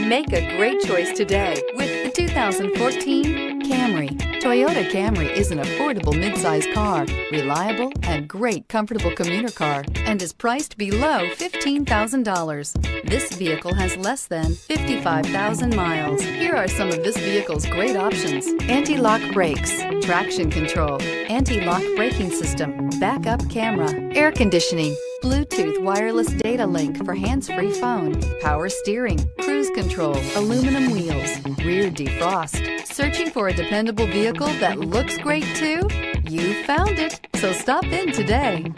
Make a great choice today with the 2014 Camry. Toyota Camry is an affordable midsize car, reliable and great comfortable commuter car, and is priced below $15,000. This vehicle has less than 55,000 miles. Here are some of this vehicle's great options: anti-lock brakes, traction control, anti-lock braking system, backup camera, air conditioning, Bluetooth wireless data link for hands-free phone, power steering, cruise control, aluminum wheels, rear defrost. Searching for a dependable vehicle that looks great too? You found it, so stop in today.